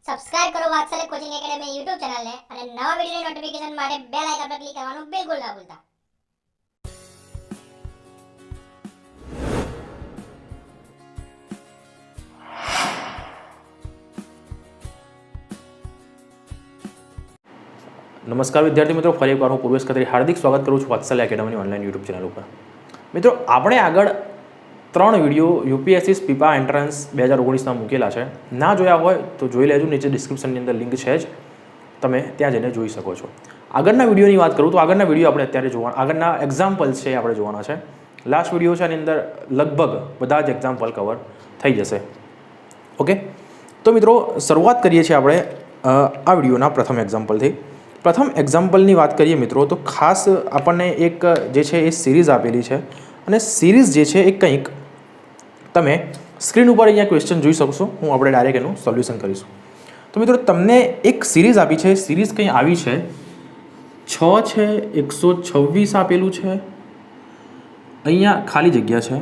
Subscribe કરો વાત્સલ્ય coaching academy YouTube ચેનલને અને નવા વિડિયોની નોટિફિકેશન માટે બેલ આઇકન પર ક્લિક કરવાનું બિલકુલ ના ભૂલતા। नमस्कार विद्यार्थी मित्रों, फरी एक बार हूँ पूर्वेश खत्री हार्दिक स्वागत करूँ छूँ वात्सल्य एकेडमी ऑनलाइन यूट्यूब चैनल पर। मित्रों, આપણે આગળ 3 વિડીયો યુપીએસસી પીપા એન્ટ્રન્સ 2019ના મૂકેલા છે। ના જોયા હોય તો જોઈ લેજો, નીચે ડિસ્ક્રિપ્શનની અંદર લિંક છે જ, તમે ત્યાં જઈને જોઈ શકો છો। આગળના વિડીયોની વાત કરું તો આગળના વિડીયો આપણે અત્યારે જોવા આગળના એક્ઝામ્પલ છે આપણે જોવાના છે। લાસ્ટ વિડીયો છે એની અંદર લગભગ બધા જ એક્ઝામ્પલ કવર થઈ જશે। ઓકે, તો મિત્રો શરૂઆત કરીએ છીએ આપણે આ વિડીયોના પ્રથમ એક્ઝામ્પલથી। પ્રથમ એક્ઝામ્પલની વાત કરીએ મિત્રો તો ખાસ આપણને એક જે છે એ સિરીઝ આપેલી છે અને સિરીઝ જે છે એ કંઈક તમે સ્ક્રીન ઉપર અહીંયા ક્વેશ્ચન જોઈ શકશો। હું આપણે ડાયરેક્ટ એનું સોલ્યુશન કરીશું। તો મિત્રો તમને એક સિરીઝ આપી છે, સિરીઝ કંઈ આવી છે 6 છે, 126 આપેલું છે, અહીંયા ખાલી જગ્યા છે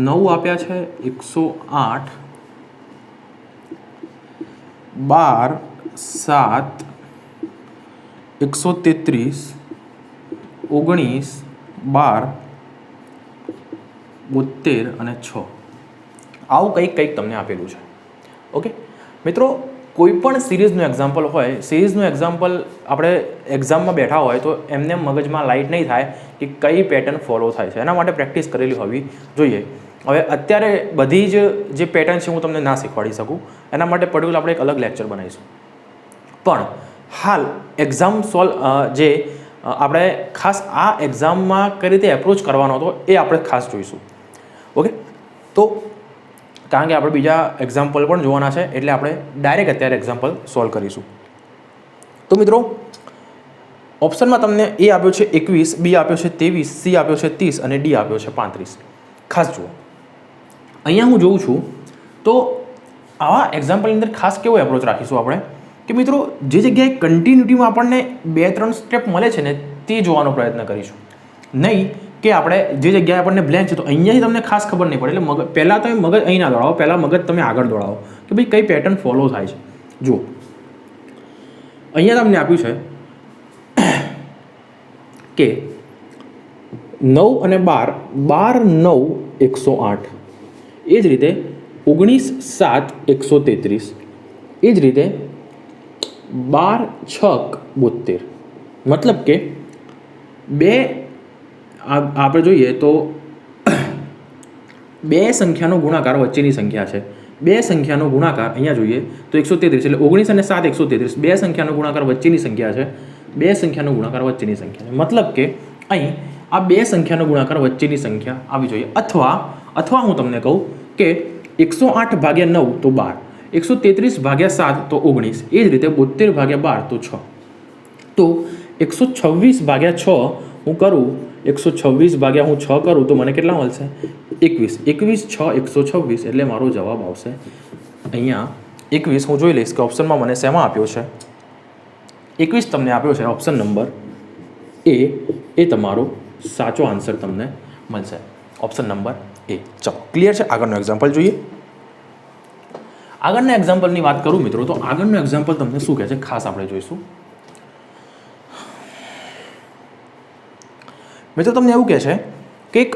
9 આપ્યા છે, 108, 12, 7, 133, 19, 12, 72 અને 6 આવું કંઈક તમને આપેલું છે। ઓકે મિત્રો, કોઈ પણ સિરીઝનું એક્ઝામ્પલ હોય, સિરીઝનું એક્ઝામ્પલ આપણે એક્ઝામમાં બેઠા હોય તો એમને મગજમાં લાઇટ નહીં થાય કે કઈ પેટર્ન ફોલો થાય છે, એના માટે પ્રેક્ટિસ કરેલી હોવી જોઈએ। હવે અત્યારે બધી જ જે પેટર્ન છે હું તમને ના શીખવાડી શકું, એના માટે પર્ટિક્યુલર આપણે એક અલગ લેક્ચર બનાવીશું। પણ હાલ એક્ઝામ જે આપણે ખાસ આ એક્ઝામમાં કઈ રીતે એપ્રોચ કરવાનો હતો એ આપણે ખાસ જોઈશું। ઓકે, તો કારણ કે આપણે બીજા એક્ઝામ્પલ પણ જોવાના છે એટલે આપણે ડાયરેક્ટ અત્યારે એક્ઝામ્પલ સોલ્વ કરીશું। તો મિત્રો ઓપ્શનમાં તમને એ આપ્યો છે 21, બી આપ્યો છે 23, સી આપ્યો છે 30 અને ડી આપ્યો છે 35। ખાસ જુઓ, અહીંયા હું જોઉં છું તો આવા એક્ઝામ્પલની અંદર ખાસ કેવો એપ્રોચ રાખીશું આપણે કે મિત્રો જે જગ્યાએ કન્ટિન્યુટીમાં આપણને 2-3 સ્ટેપ મળે છે ને તે જોવાનો પ્રયત્ન કરીશું, નહીં કે આપણે જે જગ્યાએ આપણને બ્લેન્ક છે તો અહીંયાથી તમને ખાસ ખબર નહીં પડે એટલે પહેલાં તમે મગજ અહીં ના દોડાવો, પહેલાં મગજ તમે આગળ દોડાવો કે ભાઈ કઈ પેટર્ન ફોલો થાય છે। જુઓ અહીંયા તમને આપ્યું છે કે 9 અને 12, 12, 9, 108, એ જ રીતે 19, 7, 133, એ જ રીતે 12, 6, 72। મતલબ કે બે આપણે જોઈએ તો બે સંખ્યાનો ગુણાકાર વચ્ચેની સંખ્યા છે, બે સંખ્યાનો ગુણાકાર અહીંયા જોઈએ તો 133 એટલે 19 અને 7, 133 બે સંખ્યાનો ગુણાકાર વચ્ચેની સંખ્યા છે, બે સંખ્યાનો ગુણાકાર વચ્ચેની સંખ્યા છે। મતલબ કે અહીં આ બે સંખ્યાનો ગુણાકાર વચ્ચેની સંખ્યા આવી જોઈએ। અથવા હું તમને કહું કે 108 ભાગ્યા 9 તો 12, 133 ભાગ્યા 7 તો 19, એ જ રીતે 72 ભાગ્યા 12 તો 6। તો 126 ભાગ્યા 6 હું કરું, 126 ભાગ્યા હું 6 કરું તો મને કેટલા મળશે? 21, 21, 6, 126 એટલે મારો જવાબ આવશે અહીંયા 21। હું જોઈ લઈશ કે ઓપ્શનમાં મને શેમાં આપ્યો છે, 21 તમને આપ્યો છે ઓપ્શન નંબર એ, એ તમારો સાચો આન્સર તમને મળશે, ઓપ્શન નંબર એ। ચલો ક્લિયર છે? આગળનો એક્ઝામ્પલ જોઈએ। આગળના એક્ઝામ્પલની વાત કરું મિત્રો તો આગળનું એક્ઝામ્પલ તમને શું કહે છે ખાસ આપણે જોઈશું। મિત્રો તમને એવું કહે છે કે એક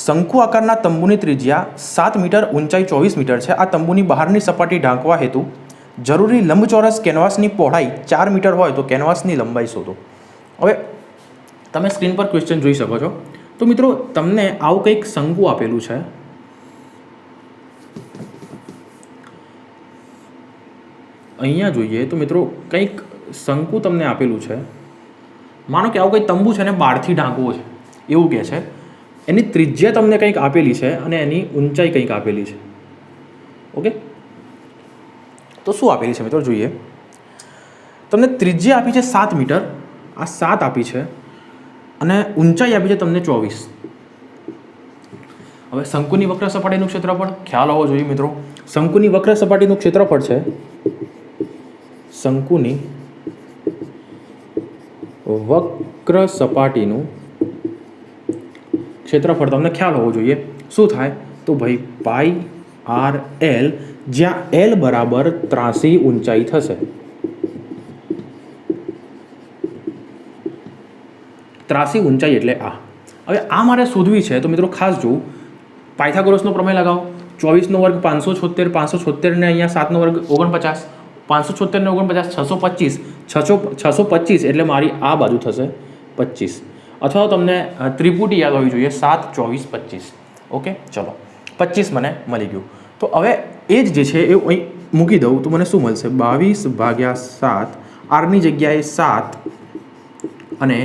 શંકુ આકારના તંબુની ત્રિજ્યા 7 મીટર, ઊંચાઈ 24 મીટર છે। આ તંબુની બહારની સપાટી ઢાંકવા હેતુ જરૂરી લંબચોરસ કેનવાસની પહોળાઈ 4 મીટર હોય તો કેનવાસની લંબાઈ શોધો। હવે તમે સ્ક્રીન પર ક્વેશ્ચન જોઈ શકો છો। તો મિત્રો તમને આવું કંઈક શંકુ આપેલું છે, અહીંયા જોઈએ તો મિત્રો કંઈક શંકુ તમને આપેલું છે। માનો કે આવું કંઈ તંબુ છે ને બહારથી ઢાંકવો છે એવું કહે છે, એની ત્રિજ્યા તમને કંઈક આપેલી છે અને એની ઊંચાઈ કંઈક આપેલી છે। ઓકે, તો શું આપેલી છે મિત્રો જોઈએ, તમને ત્રિજ્યા આપી છે 7 મીટર, આ 7 આપી છે અને ઊંચાઈ આપી છે તમને 24। હવે શંકુની વક્ર સપાટીનું ક્ષેત્રફળ ખ્યાલ હોવો જોઈએ મિત્રો। શંકુની વક્ર સપાટીનું ક્ષેત્રફળ છે, શંકુની વક્ર સપાટીનું ક્ષેત્રફળ તમને ખ્યાલ હોવો જોઈએ, શું થાય તો ભાઈ પાઈ RL, જ્યાં L બરાબર ત્રાસી ઊંચાઈ થશે. ત્રાસી ઊંચાઈ એટલે આ. હવે આ મારે શોધવી છે તો મિત્રો ખાસ જોવું, પાયથાગોરસનો પ્રમેય લગાવો. 24નો વર્ગ 576, 576 ને અહીંયા 7નો વર્ગ 49, 576 ને 49 625, 625 એટલે મારી આ બાજુ થશે 25. અથવા તો તમને ત્રિપુટી યાદ હોવી જોઈએ 7, 24, 25. ઓકે, ચલો 25 મને મળી ગયું. તો હવે એ જ જે છે એ અહીં મૂકી દઉં તો મને શું મળશે? 22/7, આરની જગ્યાએ 7, અને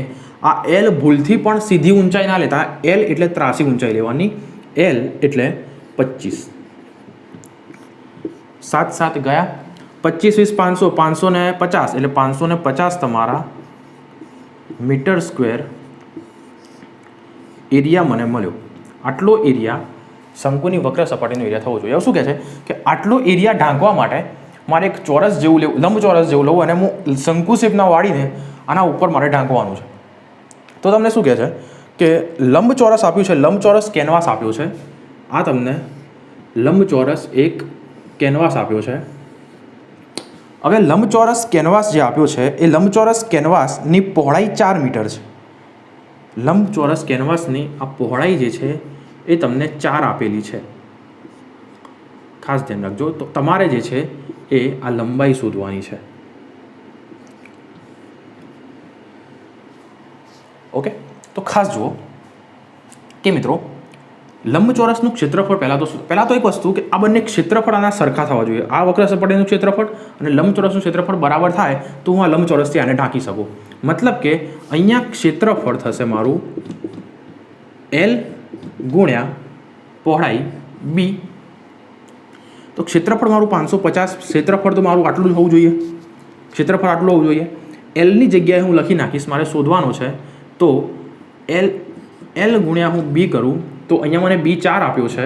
આ L ભૂલથી પણ સીધી ઊંચાઈ ના લેતા, L એટલે ત્રાસી ઊંચાઈ લેવાની, L એટલે 25. 7 7 ગયા, 25 20 500, 550 એટલે 550 તમારા મીટર સ્ક્વેર એરિયા મને મળ્યો. આટલો એરિયા શંકુની વક્ર સપાટીનો એરિયા થવો જોઈએ. હવે શું કહે છે કે આટલો એરિયા ઢાંકવા માટે મારે એક ચોરસ જેવું લેવું, લંબચોરસ જેવું લઉં, અને હું શંકુ શેપના વાળીને આના ઉપર મારે ઢાંકવાનું છે. તો તમને શું કહે છે કે લંબચોરસ આપ્યું છે, લંબચોરસ કેનવાસ આપ્યો છે. આ તમને લંબચોરસ એક કેનવાસ આપ્યો છે. હવે લંબચોરસ કેનવાસ જે આપ્યો છે એ લંબચોરસ કેનવાસની પહોળાઈ 4 મીટર છે. લંબચોરસ કેનવાસની આ પહોળાઈ જે છે એ તમને 4 આપેલી છે. ખાસ ધ્યાન રાખજો. તો તમારે જે છે એ આ લંબાઈ શોધવાની છે. ઓકે, તો ખાસ જુઓ કે મિત્રો લંબચોરસનું ક્ષેત્રફળ પહેલાં તો એક વસ્તુ કે આ બંને ક્ષેત્રફળ આના સરખા થવા જોઈએ. આ વક્ર સપાટીનું ક્ષેત્રફળ અને લંબચોરસનું ક્ષેત્રફળ બરાબર થાય તો હું આ લંબચોરસથી આને ઢાંકી શકું. મતલબ કે અહીંયા ક્ષેત્રફળ થશે મારું L ગુણ્યા પહોળાઈ B. તો ક્ષેત્રફળ મારું 550, ક્ષેત્રફળ તો મારું આટલું જ હોવું જોઈએ, ક્ષેત્રફળ આટલું હોવું જોઈએ. Lની જગ્યાએ હું લખી નાખીશ, મારે શોધવાનો છે. તો L ગુણ્યા હું B કરું તો અહીંયા મને B 4 આપ્યો છે,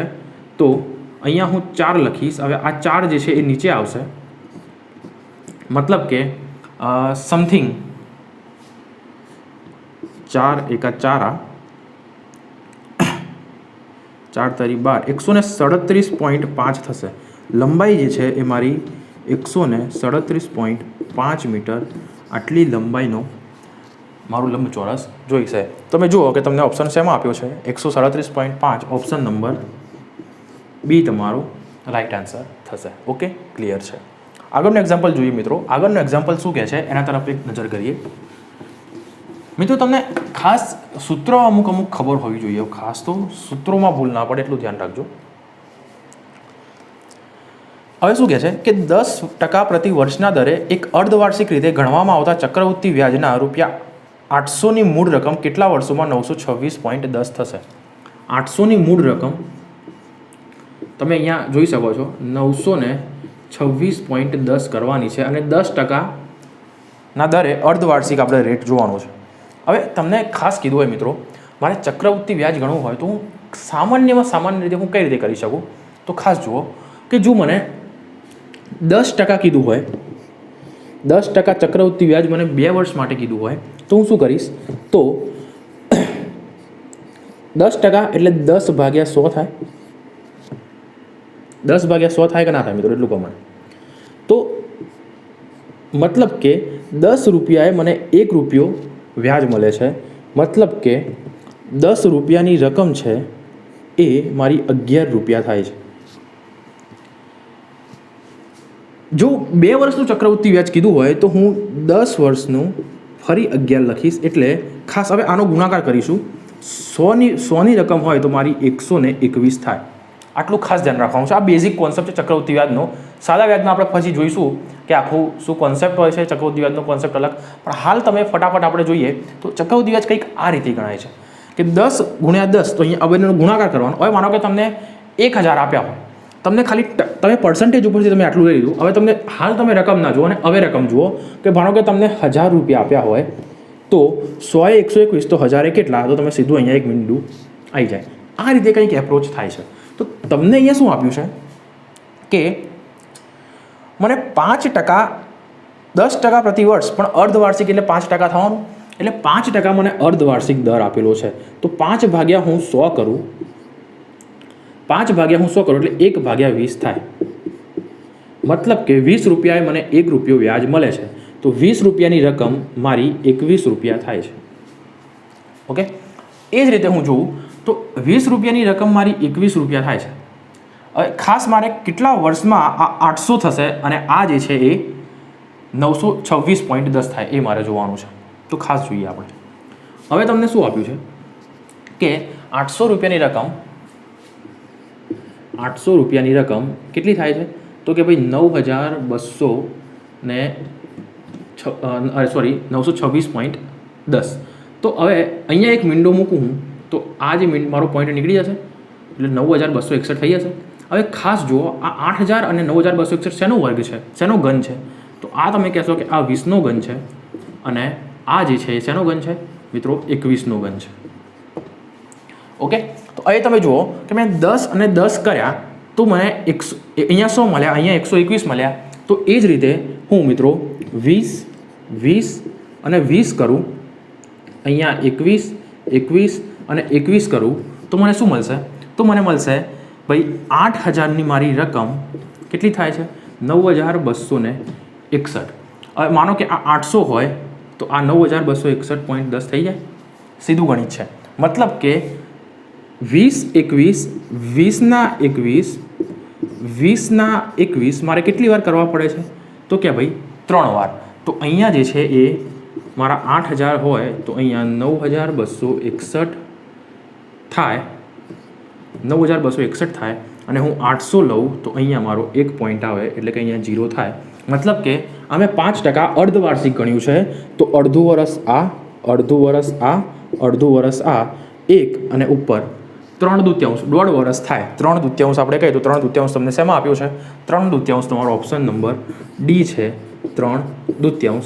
તો અહીંયા હું 4 લખીશ. હવે આ 4 જે છે એ નીચે આવશે, મતલબ કે સમથિંગ 4 એકા 4, 4 તારી 12, 137.5 થશે. લંબાઈ જે છે એ મારી 137.5 મીટર આટલી લંબાઈનો મારું લંબચોરસ જોઈશે. તમે જુઓ કે તમને ઓપ્શન શેમાં આપ્યો છે? 137.5. ઓપ્શન નંબર B તમારો રાઈટ આન્સર થશે. ઓકે, ક્લિયર છે. આગળનું એક્ઝામ્પલ જોઈએ મિત્રો. આગળનું એક્ઝામ્પલ શું કહે છે એના તરફ એક નજર કરીએ. મિત્રો તમને ખાસ સૂત્રો અમુક ખબર હોવી જોઈએ. ખાસ તો સૂત્રોમાં ભૂલ ના પડે એટલું ધ્યાન રાખજો. હવે શું કહે છે કે 10% પ્રતિ વર્ષના દરે એક અર્ધવાર્ષિક રીતે ગણવામાં આવતા ચક્રવૃત્તિ વ્યાજના ₹800ની મૂળ રકમ કેટલા વર્ષોમાં 926.10 થશે? 800ની મૂળ રકમ તમે અહીંયા જોઈ શકો છો, 926.10 કરવાની છે અને 10%ના દરે અર્ધવાર્ષિક આપણે રેટ જોવાનો છે. હવે તમને ખાસ કીધું હોય મિત્રો, મારે ચક્રવૃત્તિ વ્યાજ ગણવું હોય તો હું સામાન્ય રીતે હું કઈ રીતે કરી શકું? તો ખાસ જુઓ કે જો મને 10% કીધું હોય, 10% ચક્રવૃત્તિ વ્યાજ મને 2 વર્ષ માટે કીધું હોય તો હું શું કરીશ? તો 10% એટલે 10/100 થાય. 10/100 થાય કે ના થાય મિત્રો? એટલું કહો મને. તો મતલબ કે 10 રૂપિયાએ મને 1 રૂપિયો વ્યાજ મળે છે. મતલબ કે 10 રૂપિયાની રકમ છે એ મારી 11 રૂપિયા થાય છે. જો 2 વર્ષનું ચક્રવૃત્તિ વ્યાજ કીધું હોય તો હું 10 વર્ષનું ફરી 11 લખીશ. એટલે ખાસ હવે આનો ગુણાકાર કરીશું. 100ની રકમ હોય તો મારી 121 થાય. આટલું ખાસ ધ્યાન રાખવાનું છે. આ બેઝિક કોન્સેપ્ટ છે ચક્રવૃત્તિ વ્યાજનો. સાદા વ્યાજમાં આપણે પછી જોઈશું કે આખું શું કોન્સેપ્ટ હોય છે, ચક્રવૃત્તિ વ્યાજનો કોન્સેપ્ટ અલગ. પણ હાલ તમે ફટાફટ આપણે જોઈએ તો ચક્રવૃત્તિ વ્યાજ કંઈક આ રીતે ગણાય છે કે 10 ગુણ્યા 10, તો અહીંયા બંનેનો ગુણાકાર કરવાનો. હવે માનો કે તમને 1000 આપ્યા હોય, તમને ખાલી તમે પર્સન્ટેજ ઉપરથી તમે આટલું લઈ લીધું. હવે તમને હાલ તમે રકમ ના જુઓ અને હવે રકમ જુઓ કે માનો કે તમને 1000 રૂપિયા આપ્યા હોય તો 100 એ 121 તો 1000 એ કેટલા? તો તમે સીધું અહીંયા એક બિંદુ આવી જાય. આ રીતે કંઈક એપ્રોચ થાય છે. તો તમને અહીંયા શું આપ્યું છે કે મને 5%, 10% પ્રતિ વર્ષ, પણ અર્ધવાર્ષિક એટલે 5% થવાનું. એટલે 5% મને અર્ધવાર્ષિક દર આપેલો છે. તો 5 ભાગ્યા હું 100 કરું 5 ભાગ્યા હું 100 કરું એટલે 1 ભાગ્યા 20 થાય, મતલબ કે 20 રૂપિયાએ મને 1 રૂપિયો વ્યાજ મળે છે, તો 20 રૂપિયાની રકમ મારી 21 રૂપિયા થાય છે. ઓકે, એ જ રીતે હું જોઉં તો 20 રૂપિયાની રકમ મારી 21 રૂપિયા થાય છે. હવે ખાસ મારે કેટલા વર્ષમાં આ 800 થશે અને આ જે છે એ 926.10 થાય એ મારે જોવાનું છે. તો ખાસ જોઈએ આપણે. હવે તમને શું આપ્યું છે કે 800 રૂપિયાની રકમ કેટલી થાય છે, તો કે ભાઈ 926.10. તો હવે અહીંયા એક વિન્ડો મૂકું હું તો આ જે મારો પોઈન્ટ નીકળી જશે એટલે 9261 થઈ જશે. હવે ખાસ જુઓ, આ 8000 અને 9261 શેનો વર્ગ છે, શેનો ઘન છે, તો આ તમે કહેશો કે આ 20નો ઘન છે અને આ જે છે એ શેનો ઘન છે મિત્રો, 21નો ઘન છે. ઓકે, તો અહીં તમે જુઓ કે મેં 10 અને 10 કર્યા તો મને અહીંયા 100 મળ્યા, અહીંયા 121 મળ્યા. તો એ જ રીતે હું મિત્રો 20, 20 અને 20 કરું, અહીંયા 21, 21 અને 21 કરું તો મને શું મળશે, તો મને મળશે ભાઈ 8000ની મારી રકમ કેટલી થાય છે, 9261. હવે માનો કે આ 800 હોય તો આ 9261.10 થઈ જાય, સીધું ગણિત છે. મતલબ કે 20, 21, 20ના 21, 20ના 21 મારે કેટલી વાર કરવા પડે છે, તો કે ભાઈ 3 વાર. તો અહીંયા જે છે એ મારા 8000 હોય તો અહીંયા 9261 થાય, 9261 થાય અને હું 800 લઉં તો અહીંયા મારો 1 પોઈન્ટ આવે એટલે કે અહીંયા 0 થાય. મતલબ કે અમે 5% અર્ધવાર્ષિક ગણ્યું છે, તો અડધું વર્ષ આ, અડધું વર્ષ આ, અડધું વર્ષ આ, 1 અને ઉપર 3/2, 1.5 વર્ષ થાય. 3/2 આપણે કહીએ તો 3/2 તમને શેમાં આપ્યો છે, 3/2 તમારો ઓપ્શન નંબર ડી છે, 3/2.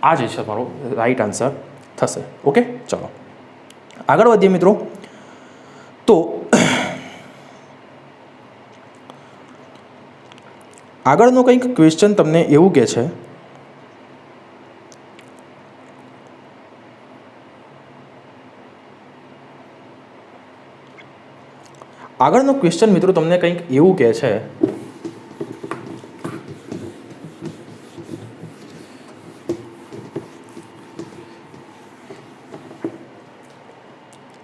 આ જે છે મારો રાઈટ આન્સર થશે. ઓકે, ચલો આગળ વધીએ મિત્રો. તો આગળનો કંઈક ક્વેશ્ચન તમને એવું કહે છે આગળનો ક્વેશ્ચન મિત્રો તમને કંઈક એવું કહે છે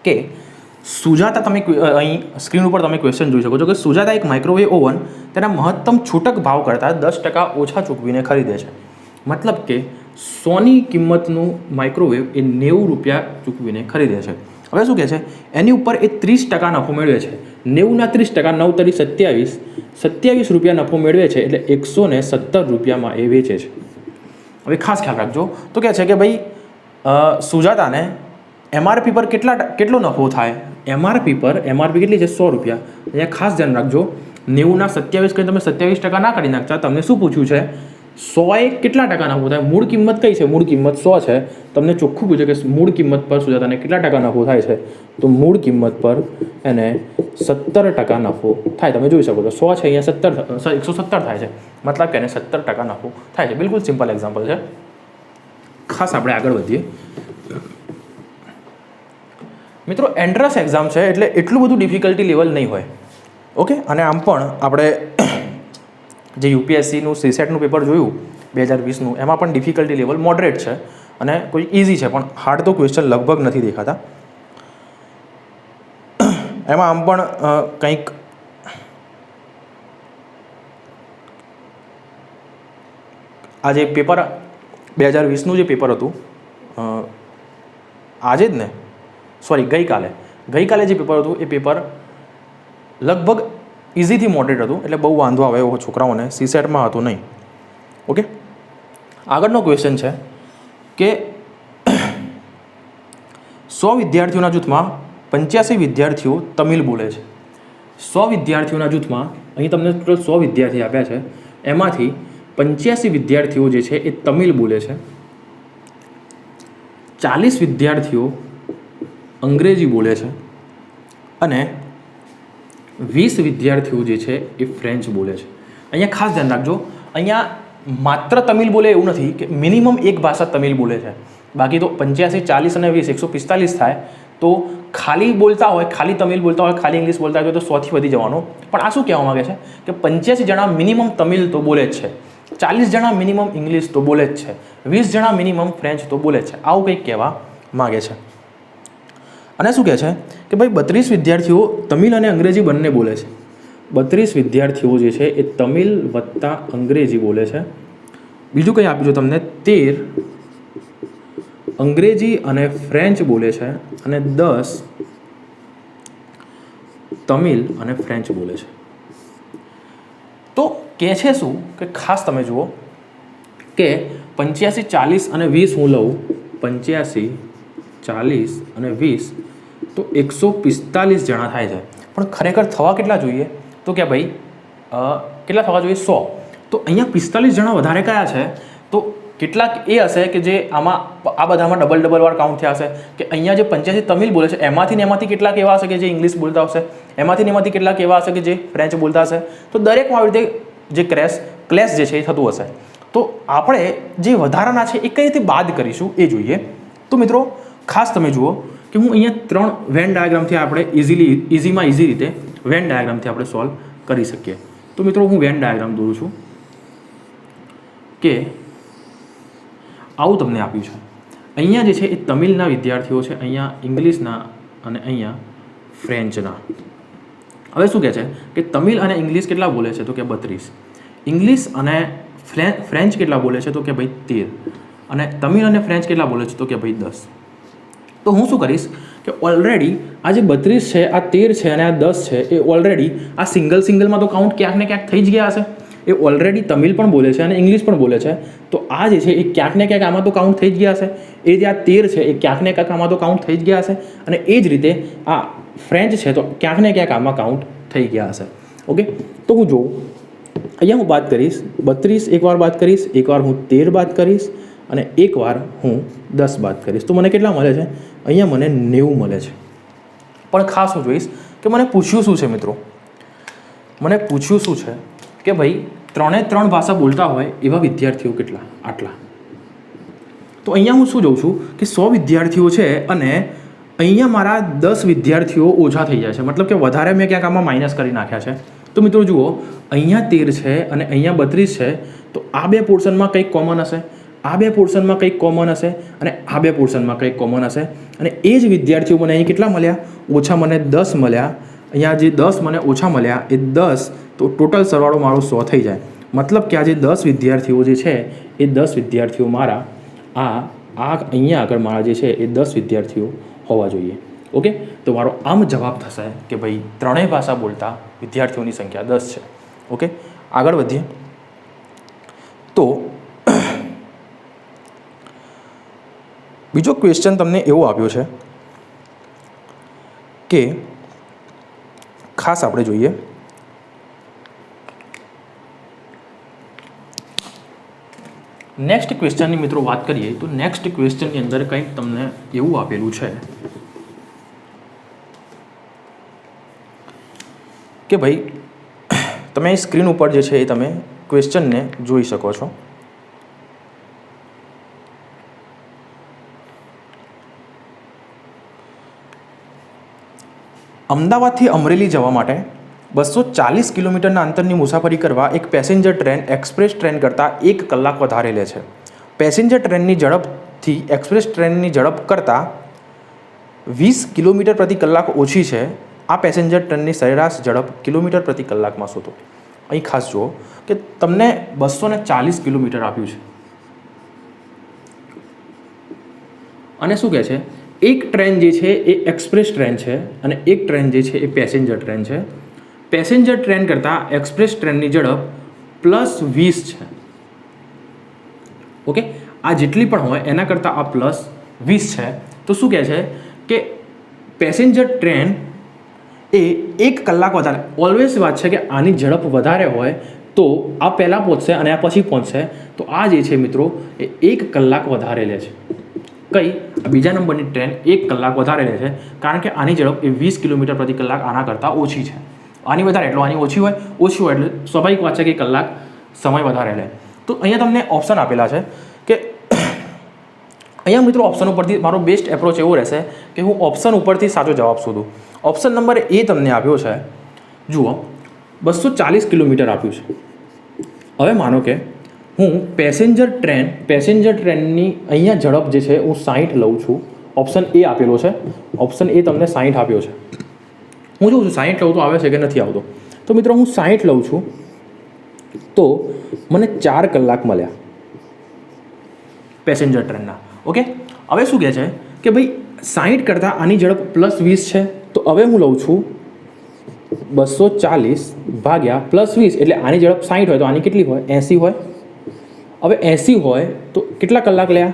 કે સુજાતા, તમે અહીં સ્ક્રીન ઉપર તમે ક્વેશ્ચન જોઈ શકો છો કે સુજાતા એક માઇક્રોવેવ ઓવન તેના મહત્તમ છૂટક ભાવ કરતાં 10% ઓછા ચૂકવીને ખરીદે છે. મતલબ કે 100ની કિંમતનું માઇક્રોવેવ એ 90 રૂપિયા ચૂકવીને ખરીદે છે. હવે શું કહે છે, એની ઉપર એ 30% નફો મેળવે છે. 90ના 30%, 9 તરી 27 રૂપિયા નફો મેળવે છે એટલે 117 રૂપિયામાં એ વેચે છે. હવે ખાસ ખ્યાલ રાખજો, તો કહે છે કે ભાઈ સુજાતાને એમઆરપી પર કેટલો નફો થાય, એમઆરપી કેટલી છે 100 રૂપિયા. અહીંયા ખાસ ધ્યાન રાખજો, 90ના 27 કરીને તમે 27% ના કાઢી નાખતા, તમને શું પૂછ્યું છે 100એ કેટલા ટકા નફો થાય. મૂળ કિંમત કઈ છે, મૂળ કિંમત 100 છે. તમને ચોખ્ખું પૂછે કે મૂળ કિંમત પર સુજાતાને કેટલા ટકા નફો થાય છે, તો મૂળ કિંમત પર એને 17% નફો થાય. તમે જોઈ શકો છો 100 છે, અહીંયા 117 થાય છે, મતલબ કે એને 17% નફો થાય છે. બિલકુલ સિમ્પલ એક્ઝામ્પલ છે. ખાસ આપણે આગળ વધીએ મિત્રો. એન્ટ્રન્સ એક્ઝામ છે એટલે એટલું બધું ડિફિકલ્ટી લેવલ નહીં હોય. ઓકે, અને આમ પણ આપણે જે યુપીએસસીનું સીસેટનું પેપર જોયું 2020નું, એમાં પણ ડિફિકલ્ટી લેવલ મોડરેટ છે અને કોઈ ઇઝી છે, પણ હાર્ડ તો ક્વેશ્ચન લગભગ નથી દેખાતા. એમાં આમ પણ કંઈક આ જે પેપર 2020નું જે પેપર હતું આજે જ ને, સોરી ગઈકાલે જે પેપર હતું એ પેપર લગભગ ઇઝીથી મોડરેટ હતું, એટલે બહુ વાંધો આવે એવો છોકરાઓને સીસેટમાં હતો નહીં. ઓકે, આગળનો ક્વેશ્ચન છે કે 100 વિદ્યાર્થીઓના જૂથમાં 85 વિદ્યાર્થીઓ તમિલ બોલે છે. 100 વિદ્યાર્થીઓના જૂથમાં અહીં તમને ટોટલ 100 વિદ્યાર્થી આપ્યા છે, એમાંથી 85 વિદ્યાર્થીઓ જે છે એ તમિલ બોલે છે, 40 વિદ્યાર્થીઓ અંગ્રેજી બોલે છે અને 20 વિદ્યાર્થીઓ જે છે એ ફ્રેન્ચ બોલે છે. અહીંયા ખાસ ધ્યાન રાખજો, અહીંયા માત્ર તમિલ બોલે એવું નથી કે મિનિમમ એક ભાષા તમિલ બોલે છે. બાકી તો 85, 40 અને 20 145 થાય. તો ખાલી બોલતા હોય, ખાલી તમિલ બોલતા હોય, ખાલી ઇંગ્લિશ બોલતા હોય તો 100 થી વધી જવાનો. પણ આ શું કહેવા માગે છે કે 85 જણા મિનિમમ તમિલ તો બોલે જ છે, 40 જણા મિનિમમ ઇંગ્લિશ તો બોલે જ છે, 20 જણા મિનિમમ ફ્રેન્ચ તો બોલે જ છે. આવું કંઈક કહેવા માગે છે. અને શું કહે છે કે ભાઈ 32 વિદ્યાર્થીઓ તમિલ અને અંગ્રેજી બંને બોલે છે. 32 વિદ્યાર્થીઓ જે છે એ તમિલ વત્તા અંગ્રેજી બોલે છે. બીજું કંઈ આપ્યું છે તમને, 13 અંગ્રેજી અને ફ્રેન્ચ બોલે છે અને 10 તમિલ અને ફ્રેન્ચ બોલે છે. તો કહે છે શું કે ખાસ તમે જુઓ કે 85, 40 અને 20 હું લઉં, 85, 40 અને 20 તો 145 જણા થાય છે. પણ ખરેખર થવા કેટલા જોઈએ તો કે ભાઈ કેટલા થવા જોઈએ? 100. તો અહીંયા 45 જણા વધારે કયા છે? તો કેટલાક એ હશે કે જે આમાં આ બધામાં ડબલ વાર કાઉન્ટ થયા હશે કે અહીંયા જે 85 તમિલ બોલે છે એમાંથી ને એમાંથી કેટલાક એવા હશે કે જે ઇંગ્લિશ બોલતા હશે, એમાંથી ને એમાંથી કેટલાક એવા હશે કે જે ફ્રેન્ચ બોલતા હશે. તો દરેકમાં આવી રીતે જે ક્લેશ જે છે એ થતું હશે. તો આપણે જે વધારાના છે એ કઈ રીતે બાદ કરીશું એ જોઈએ. તો મિત્રો ખાસ તમે જુઓ કે હું અહીંયા 3 વેન ડાયાગ્રામથી આપણે ઇઝી રીતે વેન ડાયાગ્રામથી આપણે સોલ્વ કરી શકીએ. તો મિત્રો હું વેન ડાયાગ્રામ દોરું છું કે આવું તમને આપ્યું છે. અહીંયા જે છે એ તમિલના વિદ્યાર્થીઓ છે, અહીંયા ઇંગ્લિશના અને અહીંયા ફ્રેન્ચના. હવે શું કહે છે કે તમિલ અને ઇંગ્લિશ કેટલા બોલે છે તો કે 32, ઇંગ્લિશ અને ફ્રેન્ચ કેટલા બોલે છે તો કે ભાઈ 13, અને તમિલ અને ફ્રેન્ચ કેટલા બોલે છે તો કે ભાઈ 10. તો હું શું કરીશ કે ઓલરેડી આ જે 32 છે, આ 13 છે અને આ 10 છે એ ઓલરેડી આ સિંગલમાં તો કાઉન્ટ ક્યાંક ને ક્યાંક થઈ જ ગયા હશે. એ ઓલરેડી તમિલ પણ બોલે છે અને ઇંગ્લિશ પણ બોલે છે. તો આ જે છે એ ક્યાંક ને ક્યાંક આમાં તો કાઉન્ટ થઈ જ ગયા હશે. એ જે આ 13 છે એ ક્યાંક ને ક્યાંક આમાં તો કાઉન્ટ થઈ જ ગયા હશે. અને એ જ રીતે આ ફ્રેન્ચ છે તો ક્યાંક ને ક્યાંક આમાં કાઉન્ટ થઈ ગયા હશે. ઓકે, તો હું જોઉં અહીંયા હું બાદ કરીશ 32 એકવાર બાદ કરીશ, એકવાર હું 13 બાદ કરીશ અને એકવાર હું 10 બાદ કરીશ. તો મને કેટલા મળે છે? અહીંયા મને 90 મળે છે. પણ ખાસ હું જોઈશ કે મને પૂછ્યું શું છે મિત્રો, મને પૂછ્યું શું છે કે ભાઈ 3 ભાષા બોલતા હોય એવા વિદ્યાર્થીઓ કેટલા? આટલા. તો અહીંયા હું શું જોઉં છું કે 100 વિદ્યાર્થીઓ છે અને અહીંયા મારા 10 વિદ્યાર્થીઓ ઓછા થઈ જાય છે, મતલબ કે વધારે મેં ક્યાંક આમાં માઇનસ કરી નાખ્યા છે. તો મિત્રો જુઓ અહીંયા 13 છે અને અહીંયા 32 છે. તો આ બે પોર્શનમાં કંઈક કોમન હશે, આ બે પોર્શનમાં કંઈક કોમન હશે અને આ બે પોર્શનમાં કંઈક કોમન હશે. અને એ જ વિદ્યાર્થીઓ મને અહીં કેટલા મળ્યા? ઓછા મને 10 મળ્યા. અહીંયા જે 10 મને ઓછા મળ્યા એ 10, તો ટોટલ સરવાળો મારો 100 થઈ જાય. મતલબ કે આ જે 10 વિદ્યાર્થીઓ જે છે એ 10 વિદ્યાર્થીઓ મારા આ અહીંયા આગળ મારા જે છે એ 10 વિદ્યાર્થીઓ હોવા જોઈએ. ઓકે, તો મારો આમ જવાબ થશે કે ભાઈ 3 ભાષા બોલતા વિદ્યાર્થીઓની સંખ્યા 10 છે. ઓકે, આગળ વધીએ. તો બીજો ક્વેશ્ચન તમને એવો આપ્યો છે કે ખાસ આપણે જોઈએ નેક્સ્ટ ક્વેશ્ચનની મિત્રો વાત કરીએ તો નેક્સ્ટ ક્વેશ્ચનની અંદર કંઈક તમને એવું આપેલું છે કે ભાઈ તમે સ્ક્રીન ઉપર જે છે એ તમે ક્વેશ્ચનને જોઈ શકો છો. અમદાવાદથી અમરેલી જવા માટે 240 કિલોમીટરના અંતરની મુસાફરી કરવા એક પેસેન્જર ટ્રેન એક્સપ્રેસ ટ્રેન કરતાં 1 કલાક વધારે લે છે. પેસેન્જર ટ્રેનની ઝડપથી એક્સપ્રેસ ટ્રેનની ઝડપ કરતાં 20 કિલોમીટર પ્રતિ કલાક ઓછી છે. આ પેસેન્જર ટ્રેનની સરેરાશ ઝડપ કિલોમીટર પ્રતિ કલાકમાં શોધો. અહીં ખાસ જુઓ કે તમને 240 કિલોમીટર આપ્યું છે અને શું કહે છે એક ટ્રેન જે છે એ એક્સપ્રેસ ટ્રેન છે અને એક ટ્રેન જે છે એ પેસેન્જર ટ્રેન છે. પેસેન્જર ટ્રેન કરતાં એક્સપ્રેસ ટ્રેનની ઝડપ +20 છે. ઓકે, આ જેટલી પણ હોય એના કરતાં આ +20 છે. તો શું કહે છે કે પેસેન્જર ટ્રેન એ 1 કલાક વધારે, ઓલવેઝ વાત છે કે આની ઝડપ વધારે હોય તો આ પહેલાં પહોંચશે અને આ પછી પહોંચશે. તો આ જે છે મિત્રો એ 1 કલાક વધારે લે છે. કઈ? બીજા નંબરની ટ્રેન 1 કલાક વધારે લે છે કારણ કે આની ઝડપ એ 20 કિલોમીટર પ્રતિ કલાક આના કરતાં ઓછી છે. આની વધારે એટલે આની ઓછી હોય એટલે સ્વાભાવિક વાત છે કે કલાક સમય વધારે લે. તો અહીંયા તમને ઓપ્શન આપેલા છે કે અહીંયા મિત્રો ઓપ્શન ઉપરથી મારો બેસ્ટ એપ્રોચ એવો રહેશે કે હું ઓપ્શન ઉપરથી સાચો જવાબ શોધું. ઓપ્શન નંબર એ તમને આપ્યો છે, જુઓ 240 કિલોમીટર આપ્યું છે. હવે માનો કે હું પેસેન્જર ટ્રેનની અહીંયા ઝડપ જે છે હું 60 લઉં છું. ઓપ્શન એ આપેલો છે, ઓપ્શન એ તમને 60 આપ્યો છે. હું જોઉં છું 60 લઉં તો આવે છે કે નથી આવતો. તો મિત્રો હું 60 લઉં છું તો મને 4 કલાક મળ્યા પેસેન્જર ટ્રેનના. ઓકે, હવે શું કહે છે કે ભાઈ 60 કરતાં આની ઝડપ +20 છે, તો હવે હું લઉં છું 240 ભાગ્યા +20 એટલે આની ઝડપ 60 હોય તો આની કેટલી હોય 80 હોય. હવે 80 હોય તો કેટલા કલાક લ્યા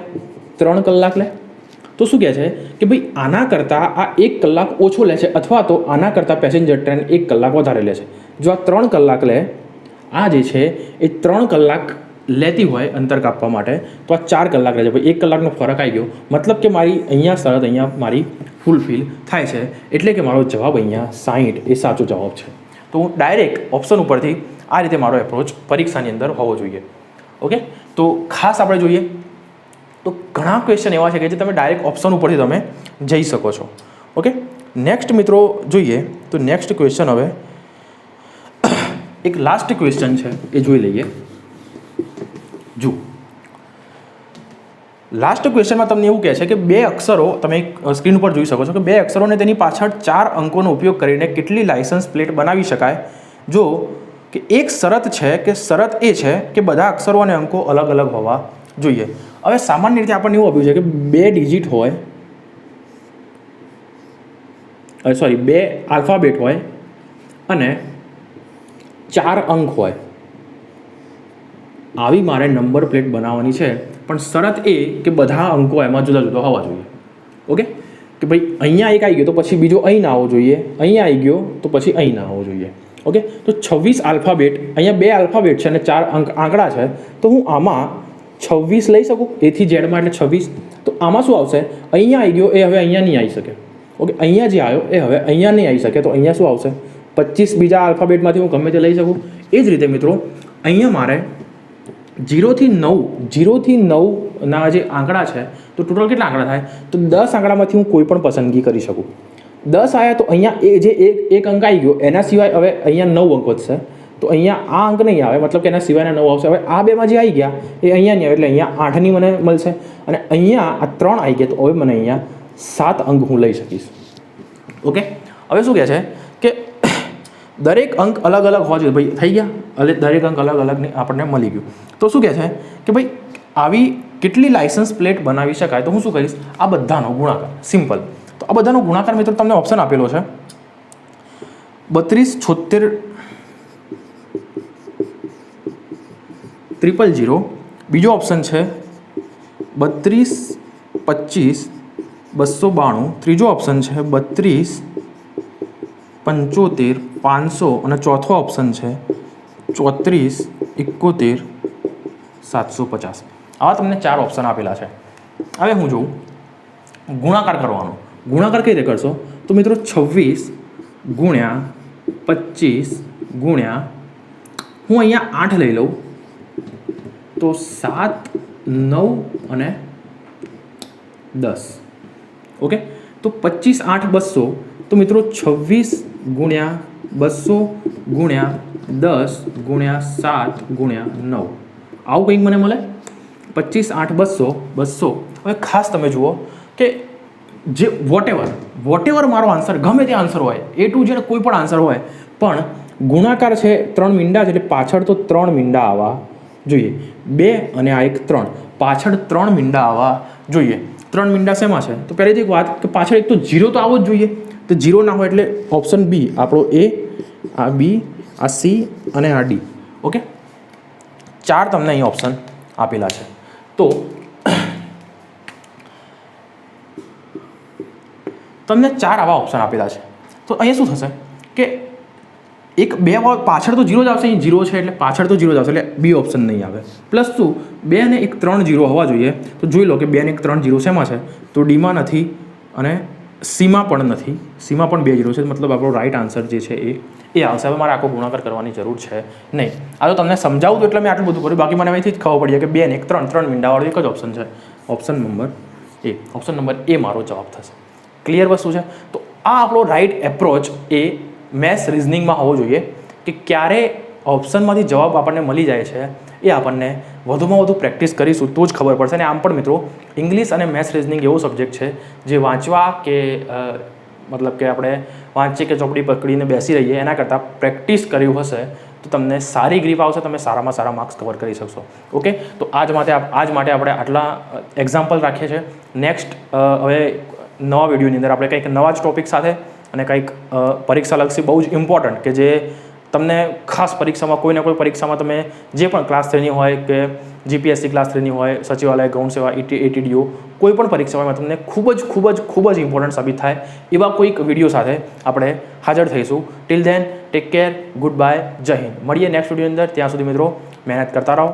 3 કલાક લે. તો શું કહે છે કે ભાઈ આના કરતાં આ 1 કલાક ઓછો લે છે અથવા તો આના કરતાં પેસેન્જર ટ્રેન 1 કલાક વધારે લે છે. જો આ 3 કલાક લે, આ જે છે એ 3 કલાક લેતી હોય અંતર કાપવા માટે, તો આ 4 કલાક રહે છે. ભાઈ 1 કલાકનો ફરક આવી ગયો, મતલબ કે મારી અહીંયા શરત અહીંયા મારી ફૂલફિલ થાય છે, એટલે કે મારો જવાબ અહીંયા 60 એ સાચો જવાબ છે. તો હું ડાયરેક્ટ ઓપ્શન ઉપરથી આ રીતે મારો એપ્રોચ પરીક્ષાની અંદર હોવો જોઈએ. ઓકે, તો ખાસ આપણે જોઈએ તો ઘણા ક્વેશ્ચન એવા છે કે જે તમે ડાયરેક્ટ ઓપ્શન ઉપરથી તમે જઈ શકો છો. ઓકે, નેક્સ્ટ મિત્રો જોઈએ તો નેક્સ્ટ ક્વેશ્ચન હવે એક લાસ્ટ ક્વેશ્ચન છે એ જોઈ લઈએ. જુઓ, લાસ્ટ ક્વેશ્ચનમાં તમને એવું કહે છે કે 2 અક્ષરો તમે સ્ક્રીન ઉપર જોઈ શકો છો કે 2 અક્ષરોને તેની પાછળ 4 અંકોનો ઉપયોગ કરીને કેટલી લાયસન્સ પ્લેટ બનાવી શકાય. જો કે એક શરત છે કે શરત એ છે કે બધા અક્ષરો અને અંકો અલગ અલગ હોવા જોઈએ. હવે સામાન્ય રીતે આપણને એવું આપ્યું છે કે 2 ડિજિટ હોય, સોરી 2 આલ્ફાબેટ હોય અને 4 અંક હોય. આવી મારે નંબર પ્લેટ બનાવવાની છે, પણ શરત એ કે બધા અંકો એમાં જુદા જુદા હોવા જોઈએ. ઓકે, કે ભાઈ અહીંયા એક આવી ગયો તો પછી બીજો અહીં ના આવવો જોઈએ, અહીંયા આવી ગયો તો પછી અહીં ના આવવો જોઈએ. ઓકે, તો 26 આલ્ફાબેટ, અહીંયા 2 આલ્ફાબેટ છે અને 4 આંકડા છે, તો હું આમાં 26 લઈ શકું એથી ઝેડમાં એટલે 26. તો આમાં શું આવશે, અહીંયા આવી ગયો એ હવે અહીંયા નહીં આવી શકે. ઓકે, અહીંયા જે આવ્યો એ હવે અહીંયા નહીં આવી શકે, તો અહીંયા શું આવશે 25 બીજા આલ્ફાબેટમાંથી હું ગમે તે લઈ શકું. એ જ રીતે મિત્રો અહીંયા મારે 0 થી 9ના જે આંકડા છે તો ટોટલ કેટલા આંકડા થાય, તો 10 આંકડામાંથી હું કોઈ પણ પસંદગી કરી શકું. 10 આવ્યા તો અહીંયા એ જે એક અંક આવી ગયો એના સિવાય હવે અહીંયા 9 અંક વધશે, તો અહીંયા આ અંક નહીં આવે, મતલબ કે એના સિવાયના 9 આવશે. હવે આ બેમાં જે આવી ગયા એ અહીંયા નહીં આવે, એટલે અહીંયા 8ની મને મળશે અને અહીંયા આ 3 આવી ગયા, તો હવે મને અહીંયા 7 અંક હું લઈ શકીશ. ઓકે, હવે શું કહે છે કે દરેક અંક અલગ અલગ હોવા જોઈએ. ભાઈ થઈ ગયા, એટલે દરેક અંક અલગ અલગ આપણને મળી ગયું. તો શું કહે છે કે ભાઈ આવી કેટલી લાયસન્સ પ્લેટ બનાવી શકાય. તો હું શું કરીશ, આ બધાનો ગુણાકાર સિમ્પલ. તો આ બધાનો ગુણાકાર મિત્રો તમને ઓપ્શન આપેલો છે 32 76 000. બીજો ઓપ્શન છે 32 25 292. ત્રીજો ઓપ્શન છે 32 75 500 અને ચોથો ઓપ્શન છે 34 71 750. આવા તમને 4 ઓપ્શન આપેલા છે. હવે હું જોઉં ગુણાકાર કરવાનો. ગુણાકાર કઈ રીતે કરશો, તો મિત્રો 26 ગુણ્યા 25 ગુણ્યા હું અહીંયા 8 લઈ લઉં તો 7 9 અને 10. ઓકે, તો 25 8 200, તો મિત્રો 26 ગુણ્યા 200 ગુણ્યા 10 ગુણ્યા 7 ગુણ્યા 9 આવું કંઈક મને મળે 25 8 200. હવે ખાસ તમે જુઓ કે જે વોટેવર મારો આન્સર ગમે તે આન્સર હોય, A to Z કોઈ પણ આન્સર હોય, પણ ગુણાકાર છે 3 મીંડા છે એટલે પાછળ તો 3 મીંડા આવવા જોઈએ. 2 અને આ એક 3, પાછળ 3 મીંડા આવવા જોઈએ. 3 મીંડા શેમાં છે, તો પહેલેથી એક વાત કે પાછળ એક તો 0 તો આવવો જ જોઈએ. તો 0 ના હોય એટલે ઓપ્શન બી આપણો A, આ B, આ C અને આ D. ઓકે, 4 તમને અહીં ઓપ્શન આપેલા છે. તો તમને 4 આવા ઓપ્શન આપેલા છે. તો અહીંયા શું થશે કે એક 2 પાછળ તો 0 જ આવશે, અહીં 0 છે એટલે પાછળ તો 0 જ આવશે એટલે બી ઓપ્શન નહીં આવે. પ્લસ શું 2 અને 1 3 0 હોવા જોઈએ. તો જોઈ લો કે 2 અને 1 3 0 શેમાં છે, તો ડીમાં નથી અને સીમાં પણ નથી. સીમાં પણ 2 0 છે, મતલબ આપણો રાઈટ આન્સર જે છે એ આવશે. હવે મારે આખો ગુણાકાર કરવાની જરૂર છે નહીં. આ તો તમને સમજાવું તો એટલે મેં આટલું બધું કર્યું, બાકી મને અહીંથી જ ખબર પડી કે 2 અને 1 3 મીંડાવાળો એક જ ઓપ્શન છે, ઓપ્શન નંબર એ ઓપ્શન નંબર એ મારો જવાબ થશે. ક્લિયર વસ્તુ છે. તો આ આપણો રાઈટ એપ્રોચ એ મેથ્સ રિઝનિંગમાં હોવો જોઈએ કે ક્યારે ઓપ્શનમાંથી જવાબ આપણને મળી જાય છે એ આપણને વધુમાં વધુ પ્રેક્ટિસ કરીશું તો જ ખબર પડશે. અને આમ પણ મિત્રો ઇંગ્લિશ અને મેથ્સ રિઝનિંગ એવો સબ્જેક્ટ છે જે વાંચવા કે મતલબ કે આપણે વાંચી કે ચોપડી પકડીને બેસી રહીએ એના કરતાં પ્રેક્ટિસ કર્યું હશે તો તમને સારી ગ્રીપ આવશે, તમે સારામાં સારા માર્ક્સ કવર કરી શકશો. ઓકે, તો આજ માટે આપણે આટલા એક્ઝામ્પલ રાખીએ છીએ. નેક્સ્ટ હવે નવા વિડીયોની અંદર આપણે કંઈક નવા જ ટોપિક સાથે અને કંઈક પરીક્ષાલક્ષી બહુ જ ઇમ્પોર્ટન્ટ કે જે તમને ખાસ પરીક્ષામાં કોઈને કોઈ પરીક્ષામાં તમે જે પણ ક્લાસ 3ની હોય કે જીપીએસસી ક્લાસ 3ની હોય, સચિવાલય ગૌણ સેવા એટીડીઓ કોઈ પણ પરીક્ષા હોય તમને ખૂબ જ ઇમ્પોર્ટન્ટ સાબિત થાય એવા કોઈક વિડીયો સાથે આપણે હાજર થઈશું. Till then take care, good bye, જય હિન્દ. મળીએ નેક્સ્ટ વિડીયો અંદર. ત્યાં સુધી મિત્રો મહેનત કરતા રહો.